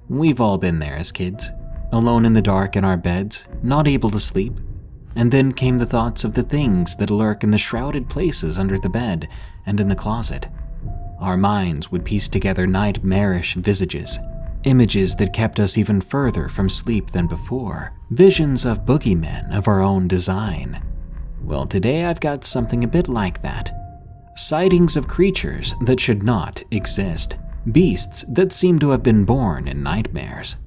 We've all been there as kids, alone in the dark in our beds, not able to sleep. And then came the thoughts of the things that lurk in the shrouded places under the bed and in the closet. Our minds would piece together nightmarish visages, images that kept us even further from sleep than before, visions of boogeymen of our own design. Well, today I've got something a bit like that. Sightings of creatures that should not exist, beasts that seem to have been born in nightmares.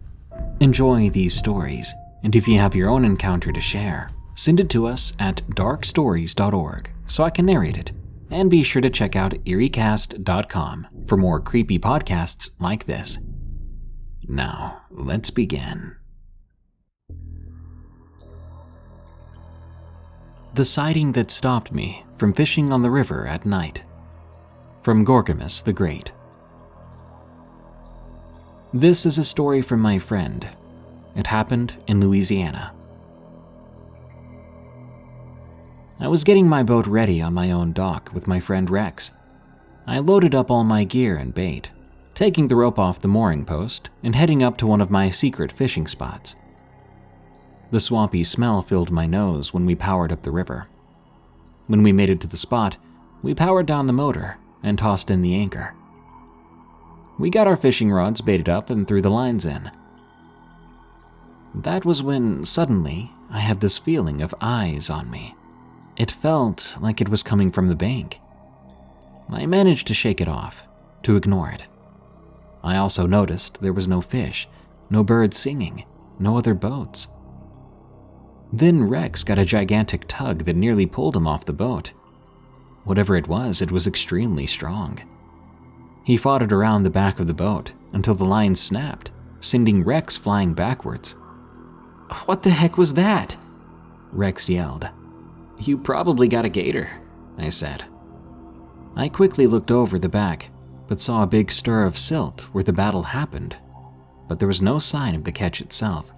Enjoy these stories, and if you have your own encounter to share, send it to us at darkstories.org so I can narrate it. And be sure to check out eeriecast.com for more creepy podcasts like this. Now, let's begin. The sighting that stopped me from fishing on the river at night. From Gorgomas the Great. This is a story from my friend. It happened in Louisiana. I was getting my boat ready on my own dock with my friend Rex. I loaded up all my gear and bait, taking the rope off the mooring post and heading up to one of my secret fishing spots. The swampy smell filled my nose when we powered up the river. When we made it to the spot, we powered down the motor and tossed in the anchor. We got our fishing rods baited up and threw the lines in. That was when, suddenly, I had this feeling of eyes on me. It felt like it was coming from the bank. I managed to shake it off, to ignore it. I also noticed there was no fish, no birds singing, no other boats. Then Rex got a gigantic tug that nearly pulled him off the boat. Whatever it was extremely strong. He fought it around the back of the boat until the line snapped, sending Rex flying backwards. "What the heck was that?" Rex yelled. "You probably got a gator," I said. I quickly looked over the back, but saw a big stir of silt where the battle happened, but there was no sign of the catch itself.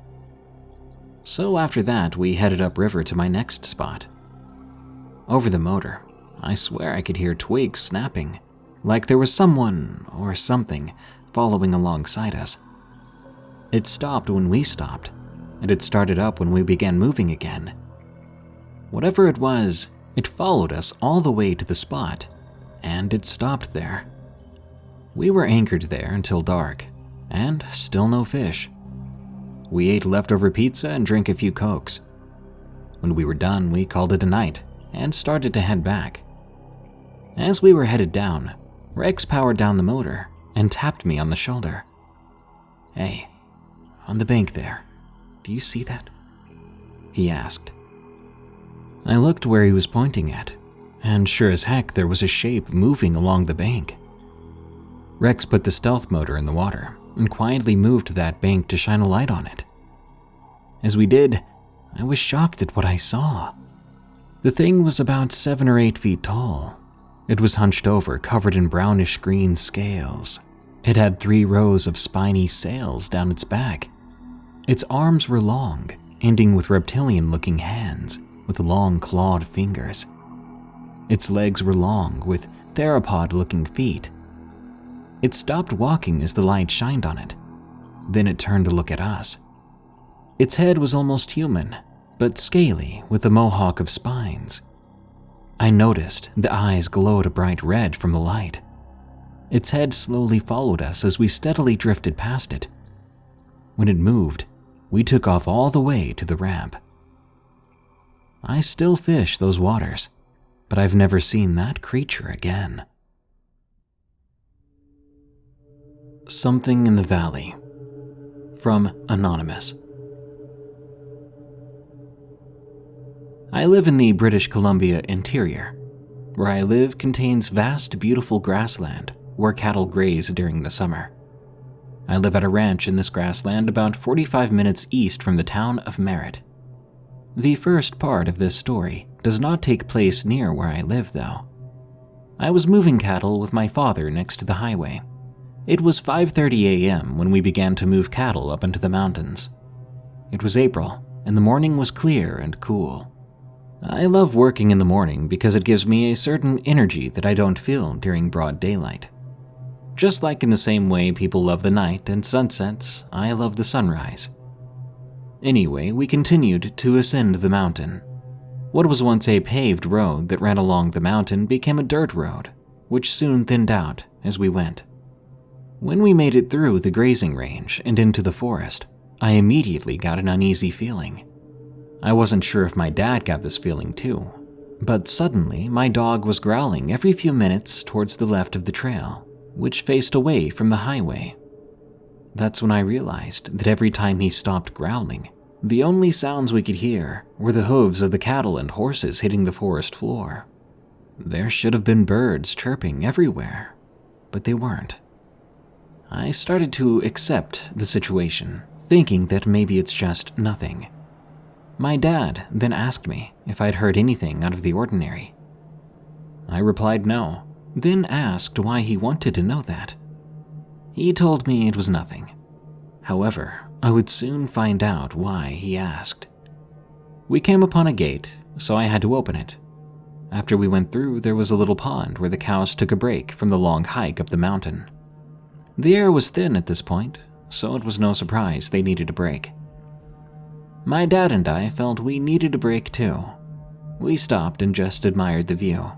So after that, we headed upriver to my next spot. Over the motor, I swear I could hear twigs snapping, like there was someone or something following alongside us. It stopped when we stopped, and it started up when we began moving again. Whatever it was, it followed us all the way to the spot, and it stopped there. We were anchored there until dark, and still no fish. We ate leftover pizza and drank a few Cokes. When we were done, we called it a night and started to head back. As we were headed down, Rex powered down the motor and tapped me on the shoulder. "Hey, on the bank there, do you see that?" he asked. I looked where he was pointing at, and sure as heck there was a shape moving along the bank. Rex put the stealth motor in the water and quietly moved to that bank to shine a light on it. As we did, I was shocked at what I saw. The thing was about 7 or 8 feet tall. It was hunched over, covered in brownish green scales. It had 3 rows of spiny sails down its back. Its arms were long, ending with reptilian-looking hands with long clawed fingers. Its legs were long, with theropod-looking feet. It stopped walking as the light shined on it. Then it turned to look at us. Its head was almost human, but scaly with a mohawk of spines. I noticed the eyes glowed a bright red from the light. Its head slowly followed us as we steadily drifted past it. When it moved, we took off all the way to the ramp. I still fish those waters, but I've never seen that creature again. Something in the Valley. From Anonymous. I live in the British Columbia interior. Where I live contains vast, beautiful grassland where cattle graze during the summer. I live at a ranch in this grassland about 45 minutes east from the town of Merritt. The first part of this story does not take place near where I live, though. I was moving cattle with my father next to the highway. It was 5:30 a.m. when we began to move cattle up into the mountains. It was April, and the morning was clear and cool. I love working in the morning because it gives me a certain energy that I don't feel during broad daylight. Just like in the same way people love the night and sunsets, I love the sunrise. Anyway, we continued to ascend the mountain. What was once a paved road that ran along the mountain became a dirt road, which soon thinned out as we went. When we made it through the grazing range and into the forest, I immediately got an uneasy feeling. I wasn't sure if my dad got this feeling too, but suddenly my dog was growling every few minutes towards the left of the trail, which faced away from the highway. That's when I realized that every time he stopped growling, the only sounds we could hear were the hooves of the cattle and horses hitting the forest floor. There should have been birds chirping everywhere, but they weren't. I started to accept the situation, thinking that maybe it's just nothing. My dad then asked me if I'd heard anything out of the ordinary. I replied no, then asked why he wanted to know that. He told me it was nothing. However, I would soon find out why he asked. We came upon a gate, so I had to open it. After we went through, there was a little pond where the cows took a break from the long hike up the mountain. The air was thin at this point, so it was no surprise they needed a break. My dad and I felt we needed a break too. We stopped and just admired the view.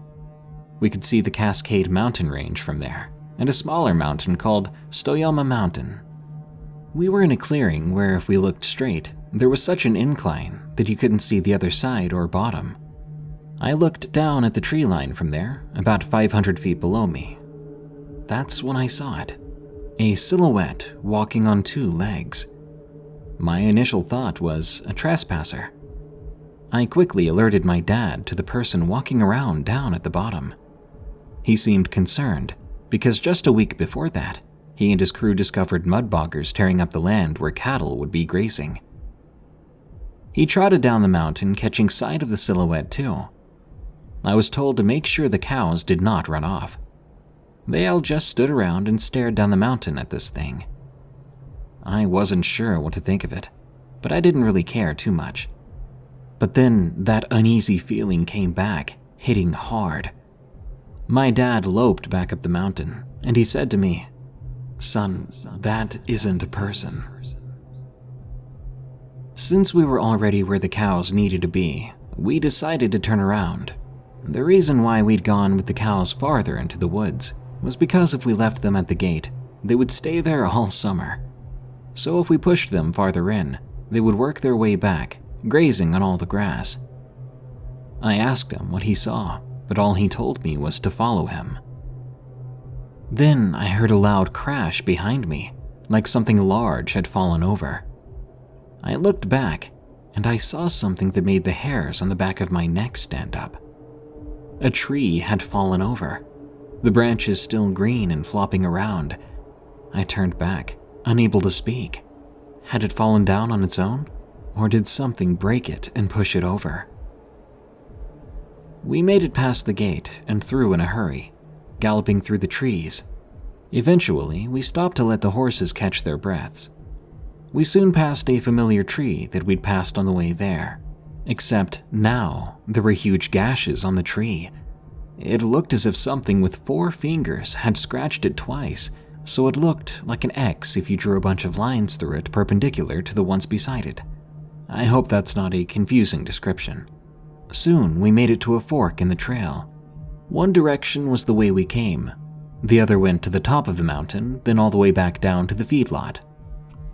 We could see the Cascade Mountain Range from there, and a smaller mountain called Stoyoma Mountain. We were in a clearing where if we looked straight, there was such an incline that you couldn't see the other side or bottom. I looked down at the tree line from there, about 500 feet below me. That's when I saw it. A silhouette walking on two legs. My initial thought was a trespasser. I quickly alerted my dad to the person walking around down at the bottom. He seemed concerned because just a week before that, he and his crew discovered mudboggers tearing up the land where cattle would be grazing. He trotted down the mountain, catching sight of the silhouette too. I was told to make sure the cows did not run off. They all just stood around and stared down the mountain at this thing. I wasn't sure what to think of it, but I didn't really care too much. But then that uneasy feeling came back, hitting hard. My dad loped back up the mountain, and he said to me, "Son, that isn't a person." Since we were already where the cows needed to be, we decided to turn around. The reason why we'd gone with the cows farther into the woods was because if we left them at the gate, they would stay there all summer. So if we pushed them farther in, they would work their way back, grazing on all the grass. I asked him what he saw, but all he told me was to follow him. Then I heard a loud crash behind me, like something large had fallen over. I looked back, and I saw something that made the hairs on the back of my neck stand up. A tree had fallen over, the branches still green and flopping around. I turned back, unable to speak. Had it fallen down on its own, or did something break it and push it over? We made it past the gate and through in a hurry, galloping through the trees. Eventually, we stopped to let the horses catch their breaths. We soon passed a familiar tree that we'd passed on the way there, except now there were huge gashes on the tree. It looked as if something with 4 fingers had scratched it twice, so it looked like an X if you drew a bunch of lines through it perpendicular to the ones beside it. I hope that's not a confusing description. Soon we made it to a fork in the trail. One direction was the way we came. The other went to the top of the mountain, then all the way back down to the feedlot.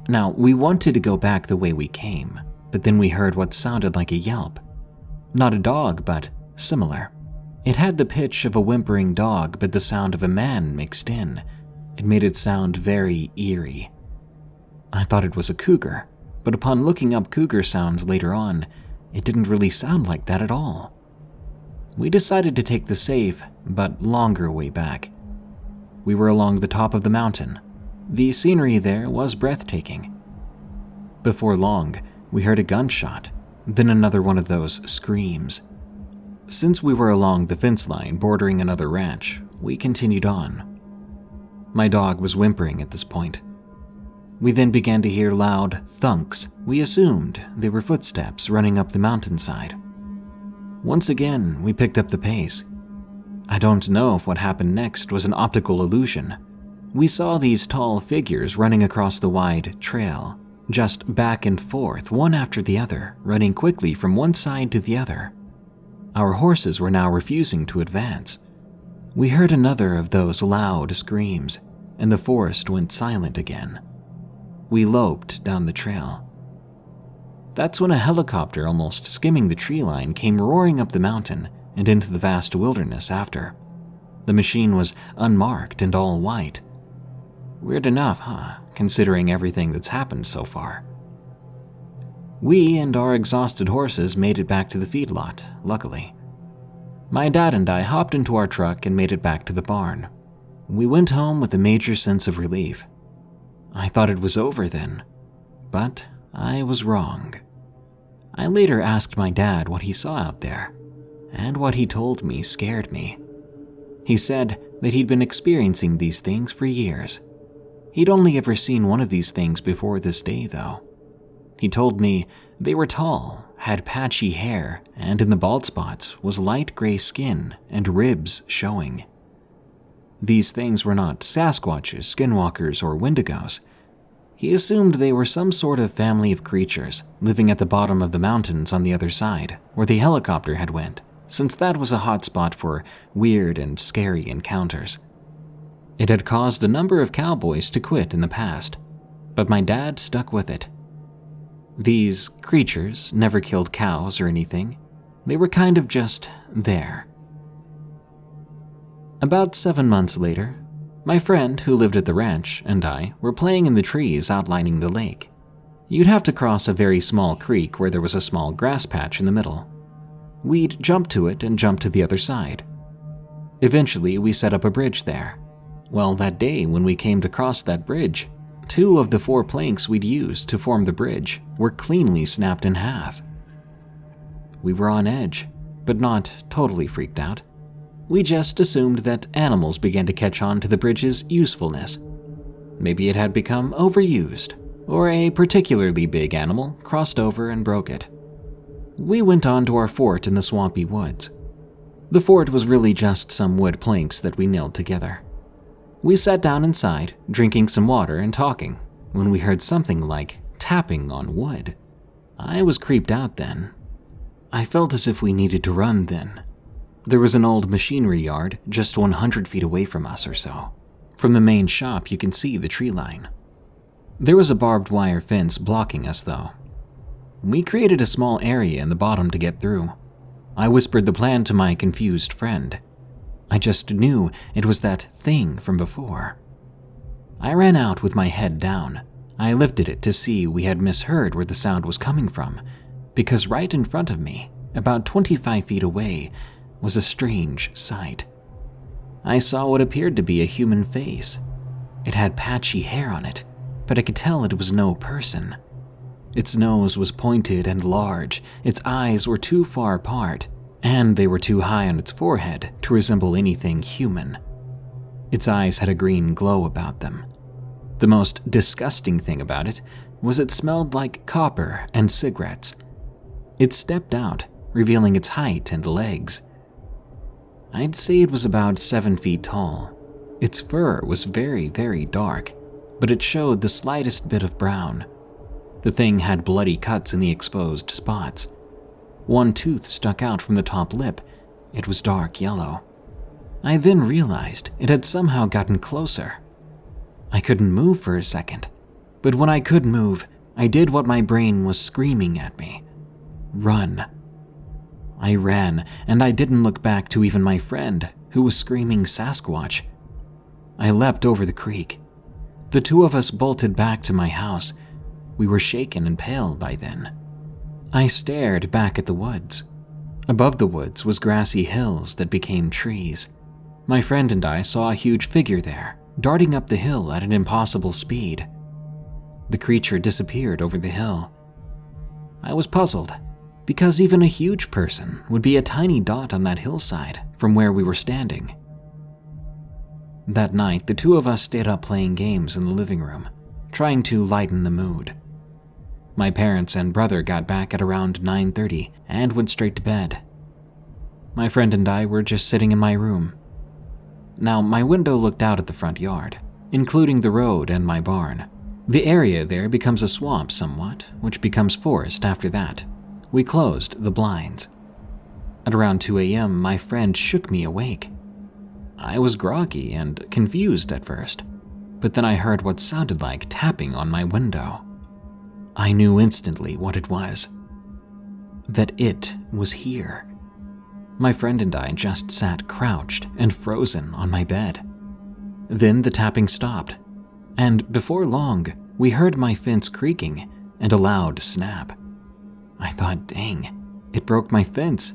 Now, we wanted to go back the way we came, but then we heard what sounded like a yelp. Not a dog, but similar. It had the pitch of a whimpering dog, but the sound of a man mixed in. It made it sound very eerie. I thought it was a cougar, but upon looking up cougar sounds later on, it didn't really sound like that at all. We decided to take the safe, but longer way back. We were along the top of the mountain. The scenery there was breathtaking. Before long, we heard a gunshot, then another one of those screams. Since we were along the fence line bordering another ranch, we continued on. My dog was whimpering at this point. We then began to hear loud thunks. We assumed they were footsteps running up the mountainside. Once again, we picked up the pace. I don't know if what happened next was an optical illusion, We saw these tall figures running across the wide trail, just back and forth, one after the other, running quickly from one side to the other. Our horses were now refusing to advance. We heard another of those loud screams, and the forest went silent again. We loped down the trail. That's when a helicopter almost skimming the tree line came roaring up the mountain and into the vast wilderness after. The machine was unmarked and all white. Weird enough, huh, considering everything that's happened so far. We and our exhausted horses made it back to the feedlot, luckily. My dad and I hopped into our truck and made it back to the barn. We went home with a major sense of relief. I thought it was over then, but I was wrong. I later asked my dad what he saw out there, and what he told me scared me. He said that he'd been experiencing these things for years. He'd only ever seen one of these things before this day, though. He told me they were tall, had patchy hair, and in the bald spots was light gray skin and ribs showing. These things were not Sasquatches, Skinwalkers, or Wendigos. He assumed they were some sort of family of creatures living at the bottom of the mountains on the other side, where the helicopter had went, since that was a hot spot for weird and scary encounters. It had caused a number of cowboys to quit in the past, but my dad stuck with it. These creatures never killed cows or anything. They were kind of just there. About 7 months later, my friend who lived at the ranch and I were playing in the trees outlining the lake. You'd have to cross a very small creek where there was a small grass patch in the middle. We'd jump to it and jump to the other side. Eventually, we set up a bridge there. Well, that day when we came to cross that bridge, 2 of the 4 planks we'd used to form the bridge were cleanly snapped in half. We were on edge, but not totally freaked out. We just assumed that animals began to catch on to the bridge's usefulness. Maybe it had become overused, or a particularly big animal crossed over and broke it. We went on to our fort in the swampy woods. The fort was really just some wood planks that we nailed together. We sat down inside, drinking some water and talking, when we heard something like tapping on wood. I was creeped out then. I felt as if we needed to run then. There was an old machinery yard just 100 feet away from us or so. From the main shop, you can see the tree line. There was a barbed wire fence blocking us, though. We created a small area in the bottom to get through. I whispered the plan to my confused friend. I just knew it was that thing from before. I ran out with my head down. I lifted it to see we had misheard where the sound was coming from, because right in front of me, about 25 feet away, was a strange sight. I saw what appeared to be a human face. It had patchy hair on it, but I could tell it was no person. Its nose was pointed and large, its eyes were too far apart, and they were too high on its forehead to resemble anything human. Its eyes had a green glow about them. The most disgusting thing about it was it smelled like copper and cigarettes. It stepped out, revealing its height and legs. I'd say it was about 7 feet tall. Its fur was very, very dark, but it showed the slightest bit of brown. The thing had bloody cuts in the exposed spots. One tooth stuck out from the top lip. It was dark yellow. I then realized it had somehow gotten closer. I couldn't move for a second, but when I could move, I did what my brain was screaming at me. Run. I ran, and I didn't look back to even my friend, who was screaming Sasquatch. I leapt over the creek. The 2 of us bolted back to my house. We were shaken and pale by then. I stared back at the woods. Above the woods was grassy hills that became trees. My friend and I saw a huge figure there, darting up the hill at an impossible speed. The creature disappeared over the hill. I was puzzled, because even a huge person would be a tiny dot on that hillside from where we were standing. That night, the 2 of us stayed up playing games in the living room, trying to lighten the mood. My parents and brother got back at around 9:30 and went straight to bed. My friend and I were just sitting in my room. Now, my window looked out at the front yard. including the road and my barn. The area there becomes a swamp somewhat, which becomes forest after that. We closed the blinds. At around 2 a.m., my friend shook me awake. I was groggy and confused at first, but then I heard what sounded like tapping on my window. I knew instantly what it was. That it was here. My friend and I just sat crouched and frozen on my bed. Then the tapping stopped, and before long, we heard my fence creaking and a loud snap. I thought, dang, it broke my fence.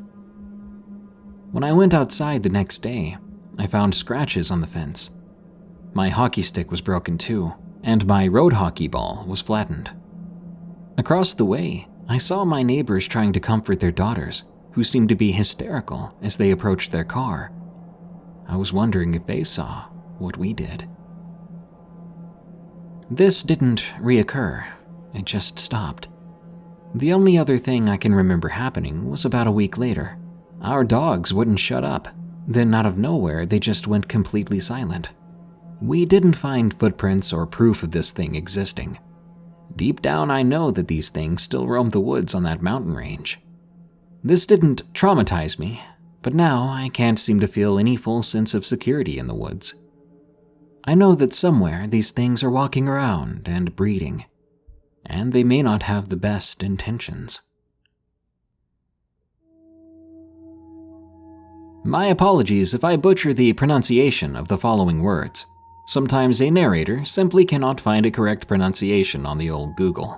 When I went outside the next day, I found scratches on the fence. My hockey stick was broken too, and my road hockey ball was flattened. Across the way, I saw my neighbors trying to comfort their daughters, who seemed to be hysterical as they approached their car. I was wondering if they saw what we did. This didn't reoccur, it just stopped. The only other thing I can remember happening was about a week later. Our dogs wouldn't shut up. Then out of nowhere, they just went completely silent. We didn't find footprints or proof of this thing existing. Deep down, I know that these things still roam the woods on that mountain range. This didn't traumatize me, but now I can't seem to feel any full sense of security in the woods. I know that somewhere these things are walking around and breeding, and they may not have the best intentions. My apologies if I butcher the pronunciation of the following words. Sometimes a narrator simply cannot find a correct pronunciation on the old Google.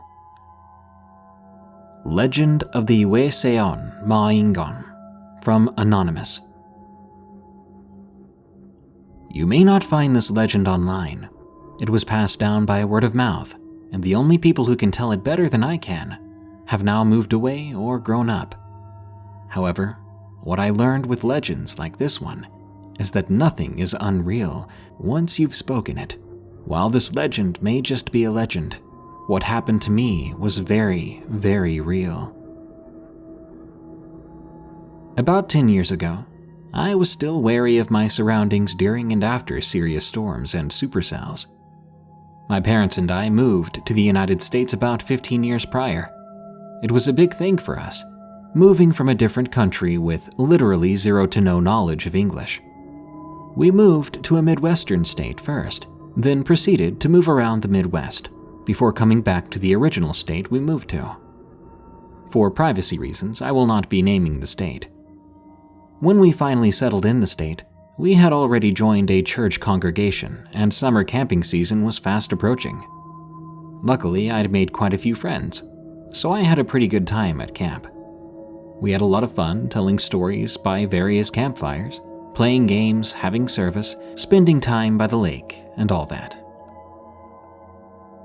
Legend of the Wese'an Ma'ingon, from Anonymous. You may not find this legend online. It was passed down by word of mouth, and the only people who can tell it better than I can have now moved away or grown up. However, what I learned with legends like this one is that nothing is unreal once you've spoken it. While this legend may just be a legend, what happened to me was very, very real. About 10 years ago, I was still wary of my surroundings during and after serious storms and supercells. My parents and I moved to the United States about 15 years prior. It was a big thing for us, moving from a different country with literally zero to no knowledge of English. We moved to a Midwestern state first, then proceeded to move around the Midwest before coming back to the original state we moved to. For privacy reasons, I will not be naming the state. When we finally settled in the state, we had already joined a church congregation and summer camping season was fast approaching. Luckily, I'd made quite a few friends, so I had a pretty good time at camp. We had a lot of fun telling stories by various campfires, playing games, having service, spending time by the lake, and all that.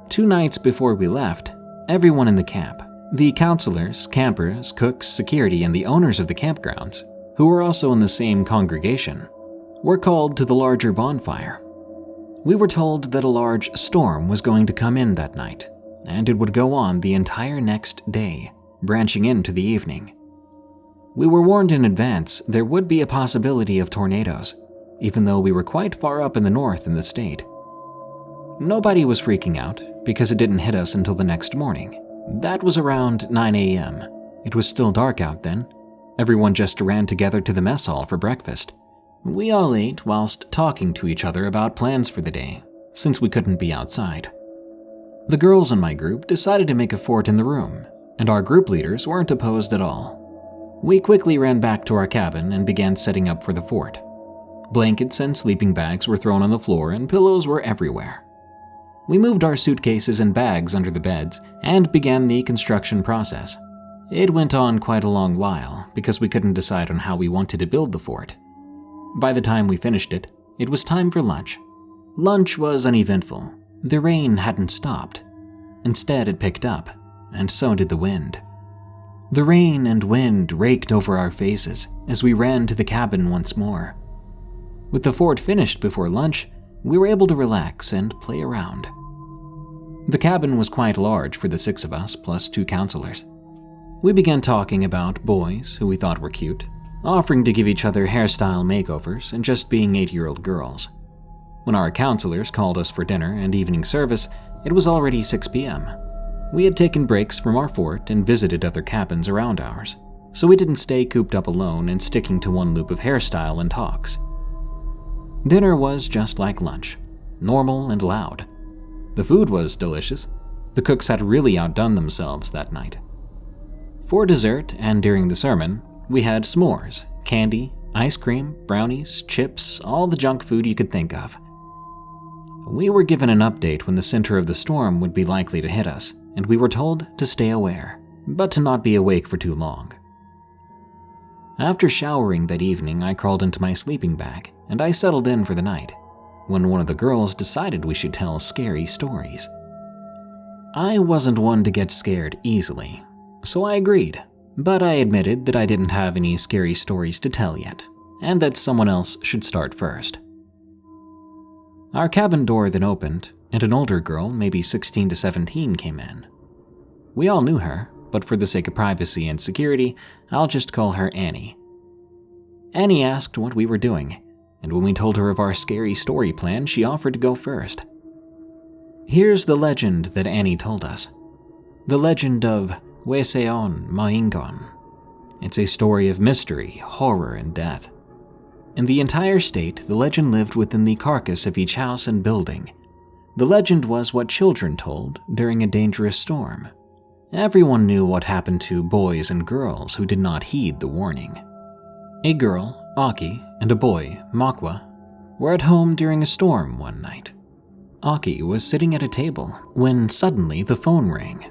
2 nights before we left, everyone in the camp, the counselors, campers, cooks, security, and the owners of the campgrounds, who were also in the same congregation, were called to the larger bonfire. We were told that a large storm was going to come in that night, and it would go on the entire next day, branching into the evening. We were warned in advance there would be a possibility of tornadoes, even though we were quite far up in the north in the state. Nobody was freaking out because it didn't hit us until the next morning. That was around 9 a.m. It was still dark out then. Everyone just ran together to the mess hall for breakfast. We all ate whilst talking to each other about plans for the day, since we couldn't be outside. The girls in my group decided to make a fort in the room, and our group leaders weren't opposed at all. We quickly ran back to our cabin and began setting up for the fort. Blankets and sleeping bags were thrown on the floor and pillows were everywhere. We moved our suitcases and bags under the beds and began the construction process. It went on quite a long while because we couldn't decide on how we wanted to build the fort. By the time we finished it, it was time for lunch. Lunch was uneventful. The rain hadn't stopped. Instead, it picked up, and so did the wind. The rain and wind raked over our faces as we ran to the cabin once more. With the fort finished before lunch, we were able to relax and play around. The cabin was quite large for the 6 of us, plus 2 counselors. We began talking about boys who we thought were cute, offering to give each other hairstyle makeovers, and just being 8-year-old girls. When our counselors called us for dinner and evening service, it was already 6 p.m. We had taken breaks from our fort and visited other cabins around ours, so we didn't stay cooped up alone and sticking to one loop of hairstyle and talks. Dinner was just like lunch, normal and loud. The food was delicious. The cooks had really outdone themselves that night. For dessert and during the sermon, we had s'mores, candy, ice cream, brownies, chips, all the junk food you could think of. We were given an update when the center of the storm would be likely to hit us, and we were told to stay aware, but to not be awake for too long. After showering that evening, I crawled into my sleeping bag, and I settled in for the night, when one of the girls decided we should tell scary stories. I wasn't one to get scared easily, so I agreed, but I admitted that I didn't have any scary stories to tell yet, and that someone else should start first. Our cabin door then opened, and an older girl, maybe 16 to 17, came in. We all knew her, but for the sake of privacy and security, I'll just call her Annie. Annie asked what we were doing, and when we told her of our scary story plan, she offered to go first. Here's the legend that Annie told us. The legend of Wese'an. It's a story of mystery, horror, and death. In the entire state, the legend lived within the carcass of each house and building. The legend was what children told during a dangerous storm. Everyone knew what happened to boys and girls who did not heed the warning. A girl, Aki, and a boy, Makwa, were at home during a storm one night. Aki was sitting at a table when suddenly the phone rang.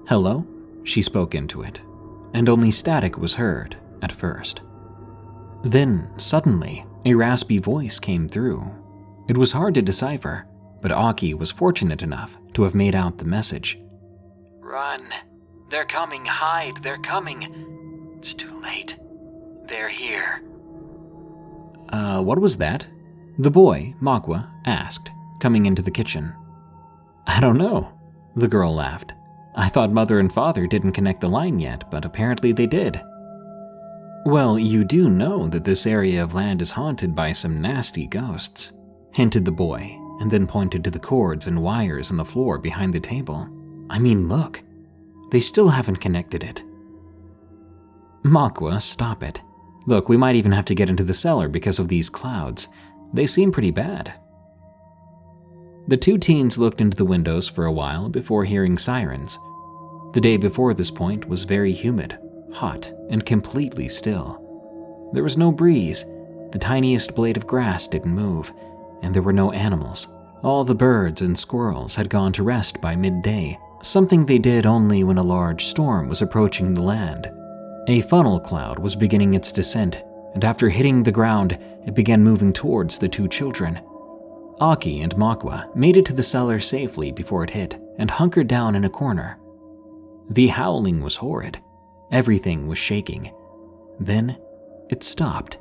"Hello?" She spoke into it, and only static was heard at first. Then, suddenly, a raspy voice came through. It was hard to decipher, but Aki was fortunate enough to have made out the message. "Run! They're coming! Hide! They're coming! It's too late. They're here." What was that?" The boy, Makwa, asked, coming into the kitchen. "I don't know," the girl laughed. "I thought Mother and Father didn't connect the line yet, but apparently they did." "Well, you do know that this area of land is haunted by some nasty ghosts," hinted the boy, and then pointed to the cords and wires on the floor behind the table. "I mean, look. They still haven't connected it." "Makwa, stop it. Look, we might even have to get into the cellar because of these clouds. They seem pretty bad." The two teens looked into the windows for a while before hearing sirens. The day before this point was very humid, hot, and completely still. There was no breeze, the tiniest blade of grass didn't move, and there were no animals. All the birds and squirrels had gone to rest by midday, something they did only when a large storm was approaching the land. A funnel cloud was beginning its descent, and after hitting the ground, it began moving towards the two children. Aki and Makwa made it to the cellar safely before it hit and hunkered down in a corner. The howling was horrid. Everything was shaking. Then it stopped.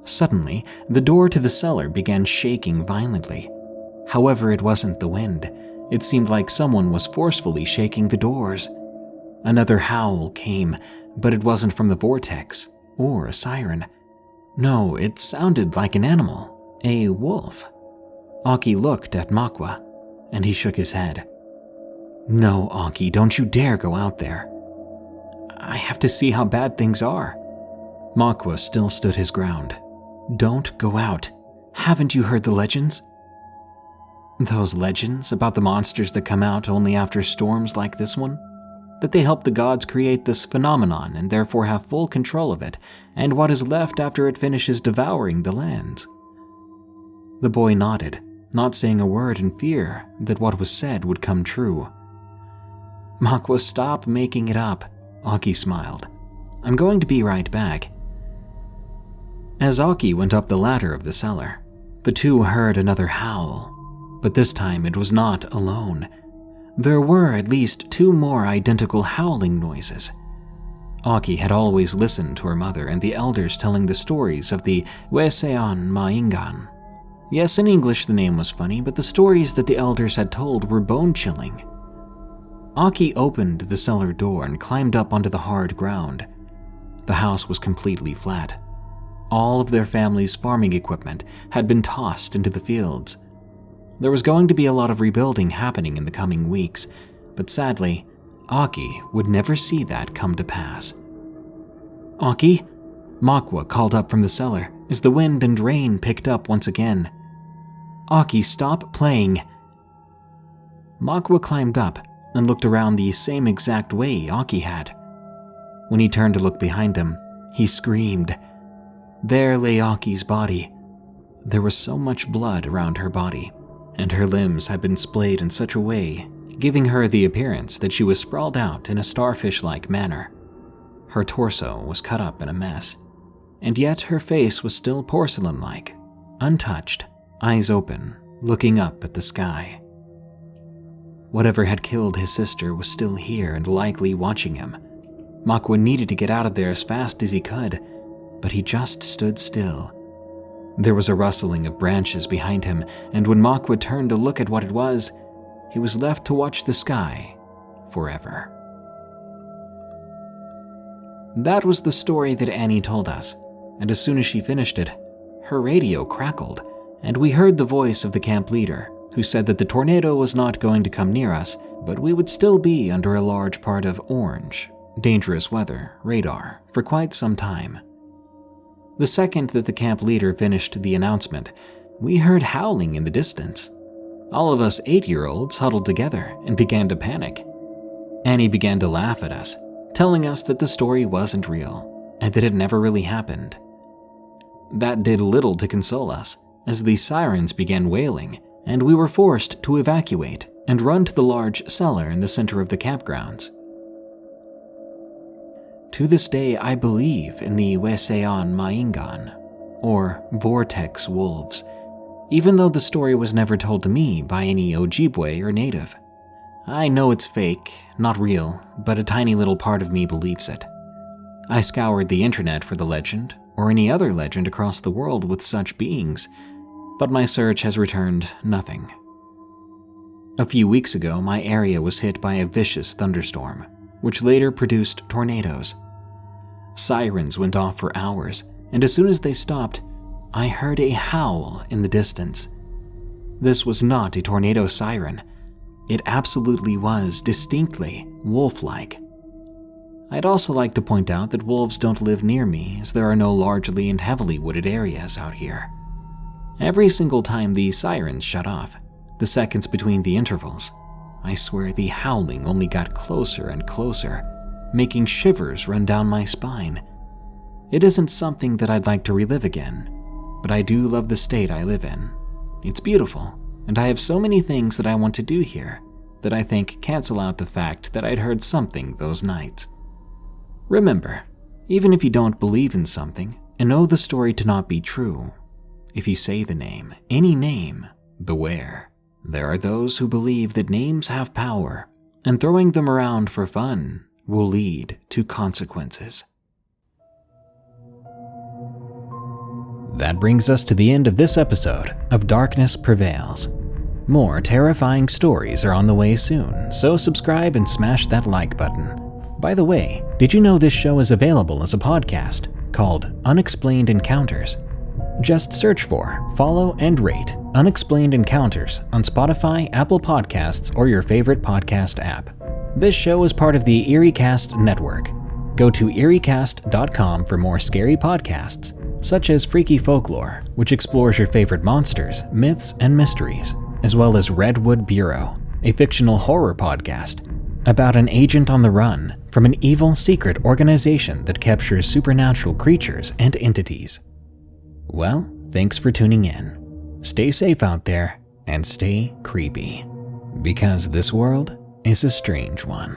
Suddenly, the door to the cellar began shaking violently. However, it wasn't the wind. It seemed like someone was forcefully shaking the doors. Another howl came, but it wasn't from the vortex or a siren. No, it sounded like an animal, a wolf. Aki looked at Makwa, and he shook his head. "No, Aki, don't you dare go out there. I have to see how bad things are." Makwa still stood his ground. "Don't go out. Haven't you heard the legends?" "Those legends about the monsters that come out only after storms like this one? That they help the gods create this phenomenon and therefore have full control of it, and what is left after it finishes devouring the lands?" The boy nodded, not saying a word in fear that what was said would come true. "Makwa, stop making it up," Aki smiled. "I'm going to be right back." As Aki went up the ladder of the cellar, the two heard another howl, but this time it was not alone. There were at least two more identical howling noises. Aki had always listened to her mother and the elders telling the stories of the Wese'an. Yes, in English the name was funny, but the stories that the elders had told were bone-chilling. Aki opened the cellar door and climbed up onto the hard ground. The house was completely flat. All of their family's farming equipment had been tossed into the fields. There was going to be a lot of rebuilding happening in the coming weeks, but sadly, Aki would never see that come to pass. "Aki?" Makwa called up from the cellar as the wind and rain picked up once again. "Aki, stop playing." Makwa climbed up and looked around the same exact way Aki had. When he turned to look behind him, he screamed. There lay Aki's body. There was so much blood around her body, and her limbs had been splayed in such a way, giving her the appearance that she was sprawled out in a starfish-like manner. Her torso was cut up in a mess, and yet her face was still porcelain-like, untouched, eyes open, looking up at the sky. Whatever had killed his sister was still here and likely watching him. Makwa needed to get out of there as fast as he could, but he just stood still. There was a rustling of branches behind him, and when Makwa turned to look at what it was, he was left to watch the sky forever. That was the story that Annie told us, and as soon as she finished it, her radio crackled, and we heard the voice of the camp leader, who said that the tornado was not going to come near us, but we would still be under a large part of orange, dangerous weather, radar, for quite some time. The second that the camp leader finished the announcement, we heard howling in the distance. All of us 8-year-olds huddled together and began to panic. Annie began to laugh at us, telling us that the story wasn't real, and that it never really happened. That did little to console us, as the sirens began wailing, and we were forced to evacuate and run to the large cellar in the center of the campgrounds. To this day, I believe in the Wese'an Maingan, or Vortex Wolves, even though the story was never told to me by any Ojibwe or native. I know it's fake, not real, but a tiny little part of me believes it. I scoured the internet for the legend, or any other legend across the world with such beings, but my search has returned nothing. A few weeks ago, my area was hit by a vicious thunderstorm, which later produced tornadoes. Sirens went off for hours, and as soon as they stopped, I heard a howl in the distance. This was not a tornado siren. It absolutely was distinctly wolf-like. I'd also like to point out that wolves don't live near me, as there are no largely and heavily wooded areas out here. Every single time these sirens shut off, the seconds between the intervals, I swear the howling only got closer and closer, making shivers run down my spine. It isn't something that I'd like to relive again, but I do love the state I live in. It's beautiful, and I have so many things that I want to do here that I think cancel out the fact that I'd heard something those nights. Remember, even if you don't believe in something and know the story to not be true, if you say the name, any name, beware. There are those who believe that names have power, and throwing them around for fun will lead to consequences. That brings us to the end of this episode of Darkness Prevails. More terrifying stories are on the way soon, so subscribe and smash that like button. By the way, did you know this show is available as a podcast called Unexplained Encounters? Just search for, follow, and rate Unexplained Encounters on Spotify, Apple Podcasts, or your favorite podcast app. This show is part of the EerieCast network. Go to EerieCast.com for more scary podcasts, such as Freaky Folklore, which explores your favorite monsters, myths, and mysteries, as well as Redwood Bureau, a fictional horror podcast about an agent on the run from an evil secret organization that captures supernatural creatures and entities. Well, thanks for tuning in. Stay safe out there and stay creepy, because this world is a strange one.